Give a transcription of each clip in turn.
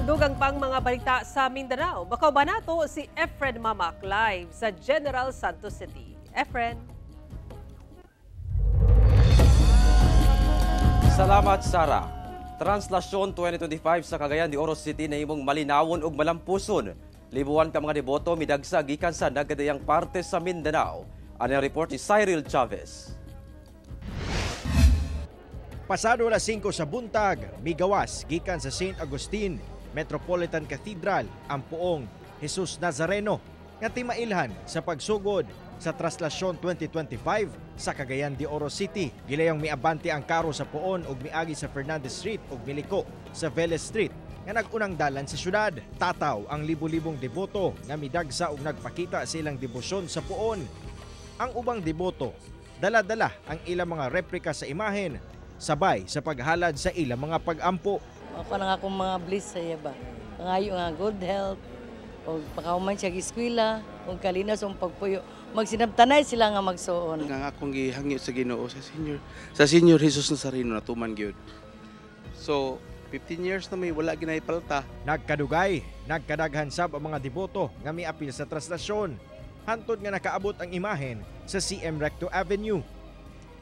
Dugang pang mga balita sa Mindanao. Bakaw ba nato si Efren Mamak live sa General Santos City. Efren. Salamat, Sara. Translasyon 2025 sa Cagayan de Oro City na imong malinawon ug malampuson. Libuan ka mga deboto midagsa gikan sa nagadayang parte sa Mindanao. Ano ang report ni Cyril Chavez. Pasado alas 5 sa buntag, migawas gikan sa St. Agustin Metropolitan Cathedral ang puong Jesus Nazareno nga timailhan sa pagsugod sa Translasyon 2025 sa Cagayan de Oro City. Gilayong miabante ang karo sa puon ug miagi sa Fernandez Street ug miliko sa Velez Street nga nagunang dalan sa syudad. Tataw ang libo-libong deboto nga midagsa ug nagpakita sa ilang debosyon sa puon. Ang ubang deboto dala-dala ang ilang mga replika sa imahen sabay sa paghalad sa ilang mga pag-ampo. Ako na akong mga bliss sa iya ba. Ngayon nga good health, o pakahuman siya eskwela, o kalinas o pagpuyo. Magsinabtanay sila nga magsuon. Nga akong gihangyo sa Ginoo sa Senior Jesus Nazareno na tuman gyud. So 15 years na may wala ginay palta. Nagkadugay, nagkadaghan sab ang mga deboto nga miapil sa translasyon. Hantod nga nakaabot ang imahen sa CM Recto Avenue.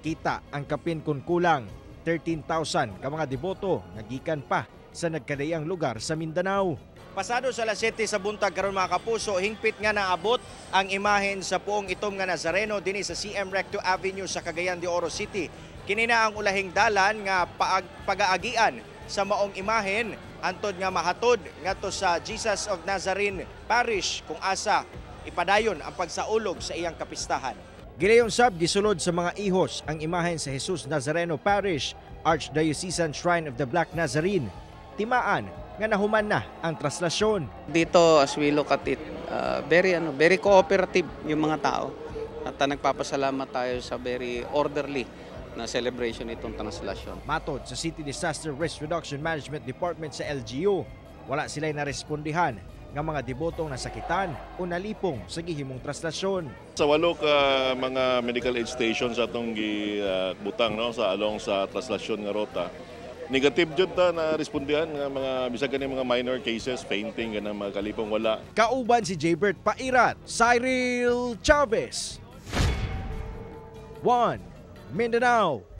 Kita ang kapin kun kulang 13,000 ka mga deboto nagikan pa sa nagkadayang lugar sa Mindanao. Pasado sa alas 7 sa buntag karon mga kapuso, hingpit nga naabot ang imahen sa puong itom nga Nazareno dinhi sa CM Recto Avenue sa Cagayan de Oro City. Kinina ang ulahing dalan nga pagaagian sa maong imahen antod nga mahatod ngadto sa Jesus of Nazarene Parish kung asa ipadayon ang pagsaulog sa iyang kapistahan. Gilayong sab gisulod sa mga ihos ang imahen sa Jesus Nazareno Parish, Archdiocesan Shrine of the Black Nazarene. Timaan nga nahuman na ang translasyon. Dito as we look at it, very cooperative yung mga tao. At nagpapasalamat tayo sa very orderly na celebration itong translasyon. Matod sa City Disaster Risk Reduction Management Department sa LGU, wala sila'y narespondihan nga mga debotong nasakitan o nalipong sa gihimong translasyon. Sa 8 ka mga medical aid stations atong gibutang sa along sa translasyon nga rota, negative jud ta na respondihan nga mga bisag kani mga minor cases, fainting ganang mga kalipong wala. Kauban si Jaybert Pairat, Cyril Chavez. 1 Mindanao.